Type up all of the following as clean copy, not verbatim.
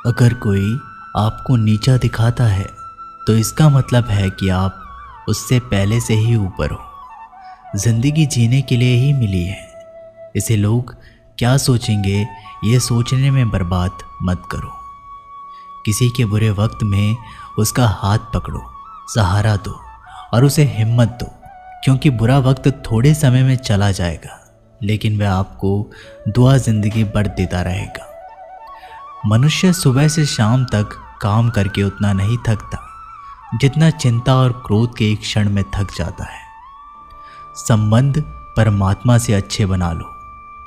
अगर कोई आपको नीचा दिखाता है तो इसका मतलब है कि आप उससे पहले से ही ऊपर हो। जिंदगी जीने के लिए ही मिली है, इसे लोग क्या सोचेंगे ये सोचने में बर्बाद मत करो। किसी के बुरे वक्त में उसका हाथ पकड़ो, सहारा दो और उसे हिम्मत दो, क्योंकि बुरा वक्त थोड़े समय में चला जाएगा, लेकिन वह आपको दुआ जिंदगी भर देता रहेगा। मनुष्य सुबह से शाम तक काम करके उतना नहीं थकता जितना चिंता और क्रोध के एक क्षण में थक जाता है। संबंध परमात्मा से अच्छे बना लो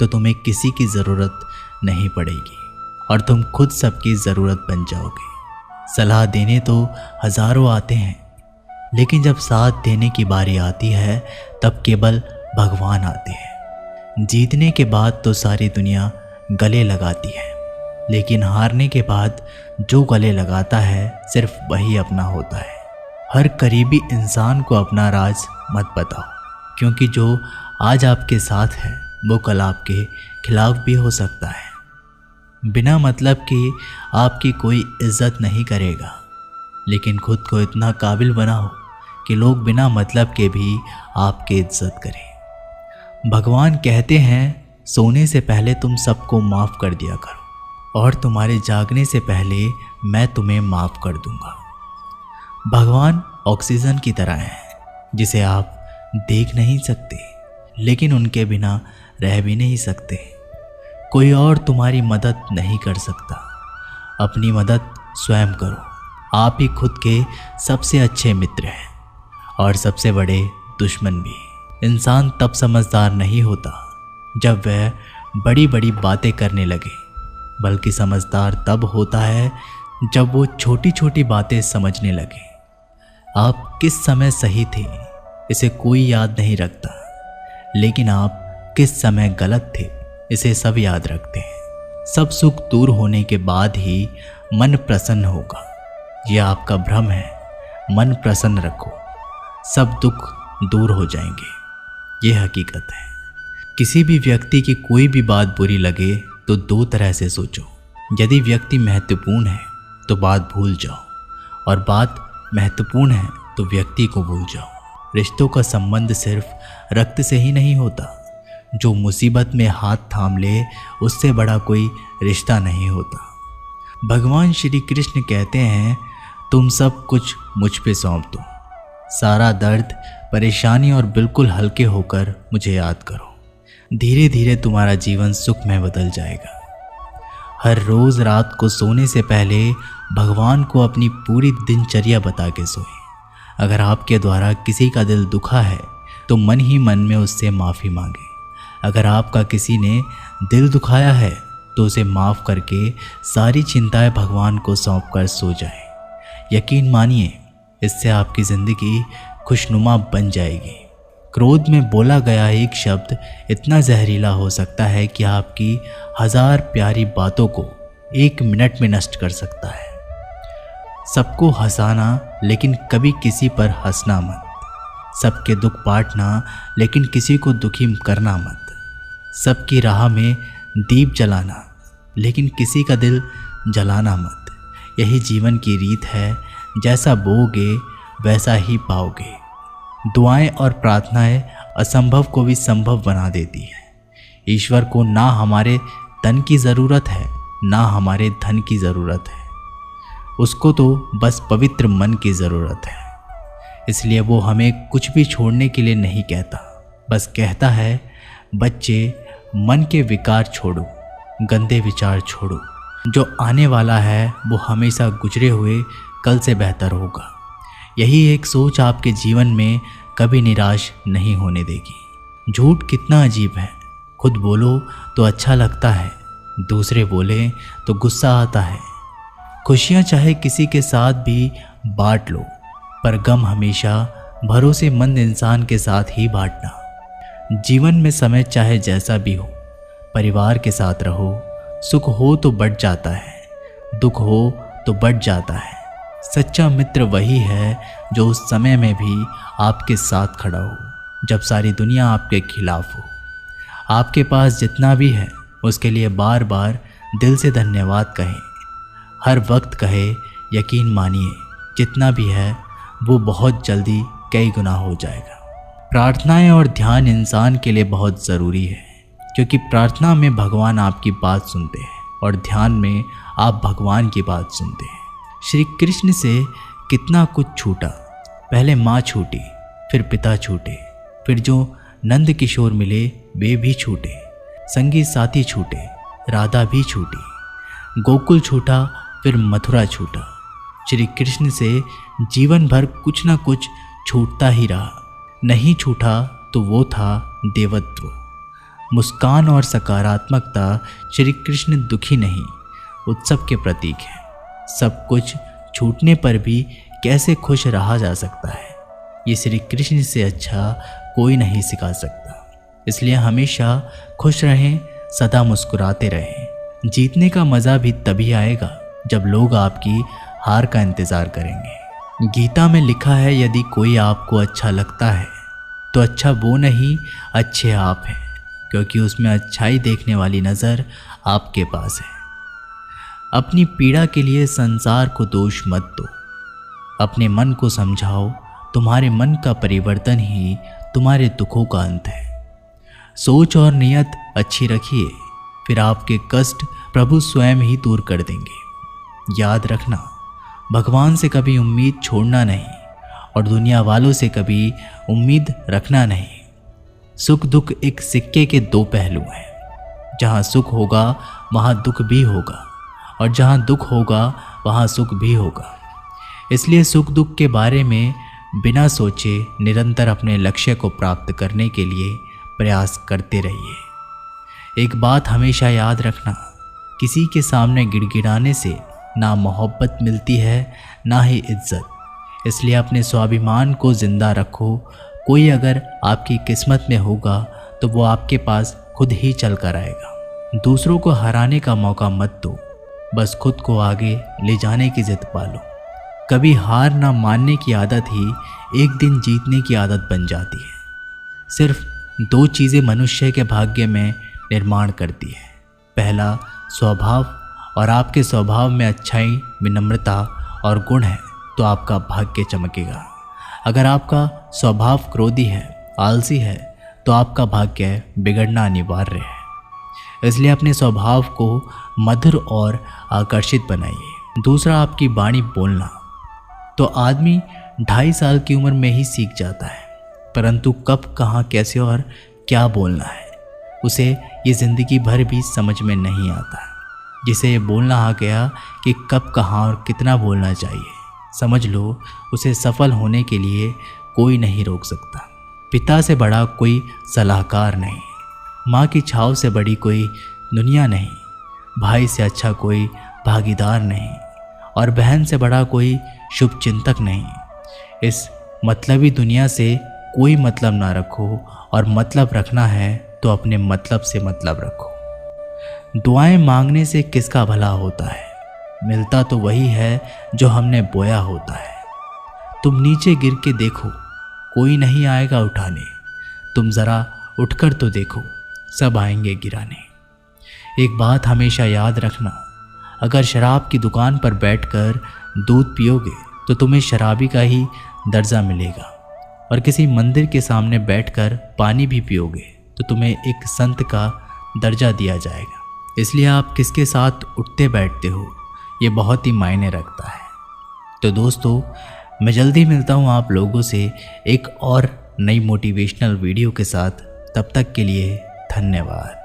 तो तुम्हें किसी की ज़रूरत नहीं पड़ेगी और तुम खुद सबकी ज़रूरत बन जाओगे। सलाह देने तो हज़ारों आते हैं, लेकिन जब साथ देने की बारी आती है तब केवल भगवान आते हैं। जीतने के बाद तो सारी दुनिया गले लगाती है, लेकिन हारने के बाद जो गले लगाता है सिर्फ वही अपना होता है। हर करीबी इंसान को अपना राज मत बताओ, क्योंकि जो आज आपके साथ है वो कल आपके खिलाफ भी हो सकता है। बिना मतलब कि आपकी कोई इज्जत नहीं करेगा, लेकिन खुद को इतना काबिल बनाओ कि लोग बिना मतलब के भी आपकी इज्जत करें। भगवान कहते हैं सोने से पहले तुम सबको माफ़ कर दिया करो और तुम्हारे जागने से पहले मैं तुम्हें माफ़ कर दूंगा। भगवान ऑक्सीजन की तरह है जिसे आप देख नहीं सकते, लेकिन उनके बिना रह भी नहीं सकते। कोई और तुम्हारी मदद नहीं कर सकता, अपनी मदद स्वयं करो। आप ही खुद के सबसे अच्छे मित्र हैं और सबसे बड़े दुश्मन भी। इंसान तब समझदार नहीं होता जब वह बड़ी बड़ी बातें करने लगे, बल्कि समझदार तब होता है जब वो छोटी छोटी बातें समझने लगे। आप किस समय सही थे इसे कोई याद नहीं रखता, लेकिन आप किस समय गलत थे इसे सब याद रखते हैं। सब सुख दूर होने के बाद ही मन प्रसन्न होगा, यह आपका भ्रम है। मन प्रसन्न रखो, सब दुख दूर हो जाएंगे, ये हकीकत है। किसी भी व्यक्ति की कोई भी बात बुरी लगे तो दो तरह से सोचो। यदि व्यक्ति महत्वपूर्ण है तो बात भूल जाओ, और बात महत्वपूर्ण है तो व्यक्ति को भूल जाओ। रिश्तों का संबंध सिर्फ रक्त से ही नहीं होता। जो मुसीबत में हाथ थाम ले उससे बड़ा कोई रिश्ता नहीं होता। भगवान श्री कृष्ण कहते हैं तुम सब कुछ मुझ पे सौंप दो, सारा दर्द परेशानी, और बिल्कुल हल्के होकर मुझे याद करो। धीरे धीरे तुम्हारा जीवन सुख में बदल जाएगा। हर रोज़ रात को सोने से पहले भगवान को अपनी पूरी दिनचर्या बता के सोएं। अगर आपके द्वारा किसी का दिल दुखा है तो मन ही मन में उससे माफ़ी मांगे। अगर आपका किसी ने दिल दुखाया है तो उसे माफ़ करके सारी चिंताएं भगवान को सौंप कर सो जाए। यकीन मानिए, इससे आपकी ज़िंदगी खुशनुमा बन जाएगी। क्रोध में बोला गया एक शब्द इतना जहरीला हो सकता है कि आपकी 1000 प्यारी बातों को 1 मिनट में नष्ट कर सकता है। सबको हंसाना लेकिन कभी किसी पर हंसना मत। सबके दुख बांटना लेकिन किसी को दुखी करना मत। सबकी राह में दीप जलाना लेकिन किसी का दिल जलाना मत। यही जीवन की रीत है, जैसा बोओगे वैसा ही पाओगे। दुआएं और प्रार्थनाएं असंभव को भी संभव बना देती है। ईश्वर को ना हमारे तन की ज़रूरत है ना हमारे धन की ज़रूरत है, उसको तो बस पवित्र मन की ज़रूरत है। इसलिए वो हमें कुछ भी छोड़ने के लिए नहीं कहता, बस कहता है बच्चे मन के विकार छोड़ो, गंदे विचार छोड़ो। जो आने वाला है वो हमेशा गुजरे हुए कल से बेहतर होगा। यही एक सोच आपके जीवन में कभी निराश नहीं होने देगी। झूठ कितना अजीब है, खुद बोलो तो अच्छा लगता है, दूसरे बोले तो गुस्सा आता है। खुशियाँ चाहे किसी के साथ भी बांट लो, पर गम हमेशा भरोसेमंद इंसान के साथ ही बांटना। जीवन में समय चाहे जैसा भी हो, परिवार के साथ रहो। सुख हो तो बढ़ जाता है, दुख हो तो बढ़ जाता है। सच्चा मित्र वही है जो उस समय में भी आपके साथ खड़ा हो, जब सारी दुनिया आपके खिलाफ हो। आपके पास जितना भी है उसके लिए बार बार दिल से धन्यवाद कहें। हर वक्त कहे यकीन मानिए जितना भी है वो बहुत जल्दी कई गुना हो जाएगा। प्रार्थनाएं और ध्यान इंसान के लिए बहुत ज़रूरी है, क्योंकि प्रार्थना में भगवान आपकी बात सुनते हैं और ध्यान में आप भगवान की बात सुनते हैं। श्री कृष्ण से कितना कुछ छूटा। पहले माँ छूटी, फिर पिता छूटे, फिर जो नंद किशोर मिले वे भी छूटे, संगी साथी छूटे, राधा भी छूटी, गोकुल छूटा, फिर मथुरा छूटा। श्री कृष्ण से जीवन भर कुछ ना कुछ छूटता ही रहा। नहीं छूटा तो वो था देवत्व। मुस्कान और सकारात्मकता श्री कृष्ण दुखी नहीं, उत्सव के प्रतीक है। सब कुछ छूटने पर भी कैसे खुश रहा जा सकता है, ये श्री कृष्ण से अच्छा कोई नहीं सिखा सकता। इसलिए हमेशा खुश रहें, सदा मुस्कुराते रहें। जीतने का मज़ा भी तभी आएगा जब लोग आपकी हार का इंतज़ार करेंगे। गीता में लिखा है, यदि कोई आपको अच्छा लगता है तो अच्छा वो नहीं, अच्छे आप हैं, क्योंकि उसमें अच्छाई देखने वाली नज़र आपके पास है। अपनी पीड़ा के लिए संसार को दोष मत दो, अपने मन को समझाओ। तुम्हारे मन का परिवर्तन ही तुम्हारे दुखों का अंत है। सोच और नियत अच्छी रखिए, फिर आपके कष्ट प्रभु स्वयं ही दूर कर देंगे। याद रखना, भगवान से कभी उम्मीद छोड़ना नहीं और दुनिया वालों से कभी उम्मीद रखना नहीं। सुख दुख एक सिक्के के दो पहलू हैं। जहाँ सुख होगा वहाँ दुख भी होगा, और जहाँ दुख होगा वहाँ सुख भी होगा। इसलिए सुख दुख के बारे में बिना सोचे निरंतर अपने लक्ष्य को प्राप्त करने के लिए प्रयास करते रहिए। एक बात हमेशा याद रखना, किसी के सामने गिड़गिड़ाने से ना मोहब्बत मिलती है ना ही इज्जत। इसलिए अपने स्वाभिमान को जिंदा रखो। कोई अगर आपकी किस्मत में होगा तो वो आपके पास खुद ही चल कर आएगा। दूसरों को हराने का मौका मत दो, बस खुद को आगे ले जाने की जिद पालो। कभी हार ना मानने की आदत ही एक दिन जीतने की आदत बन जाती है। सिर्फ दो चीज़ें मनुष्य के भाग्य में निर्माण करती है, पहला स्वभाव, और आपके स्वभाव में अच्छाई, विनम्रता और गुण है तो आपका भाग्य चमकेगा। अगर आपका स्वभाव क्रोधी है, आलसी है, तो आपका भाग्य बिगड़ना अनिवार्य है। इसलिए अपने स्वभाव को मधुर और आकर्षित बनाइए। दूसरा, आपकी वाणी बोलना। तो आदमी 2.5 साल की उम्र में ही सीख जाता है, परंतु कब, कहाँ, कैसे और क्या बोलना है उसे ये ज़िंदगी भर भी समझ में नहीं आता। जिसे ये बोलना आ गया कि कब, कहाँ और कितना बोलना चाहिए, समझ लो उसे सफल होने के लिए कोई नहीं रोक सकता। पिता से बड़ा कोई सलाहकार नहीं, माँ की छाव से बड़ी कोई दुनिया नहीं, भाई से अच्छा कोई भागीदार नहीं, और बहन से बड़ा कोई शुभ चिंतक नहीं। इस मतलबी दुनिया से कोई मतलब ना रखो, और मतलब रखना है तो अपने मतलब से मतलब रखो। दुआएं मांगने से किसका भला होता है, मिलता तो वही है जो हमने बोया होता है। तुम नीचे गिर के देखो, कोई नहीं आएगा उठाने, तुम ज़रा उठकर तो देखो, सब आएंगे गिराने। एक बात हमेशा याद रखना, अगर शराब की दुकान पर बैठकर दूध पियोगे तो तुम्हें शराबी का ही दर्जा मिलेगा, और किसी मंदिर के सामने बैठकर पानी भी पियोगे तो तुम्हें एक संत का दर्जा दिया जाएगा। इसलिए आप किसके साथ उठते बैठते हो ये बहुत ही मायने रखता है। तो दोस्तों, मैं जल्दी मिलता हूँ आप लोगों से एक और नई मोटिवेशनल वीडियो के साथ। तब तक के लिए धन्यवाद।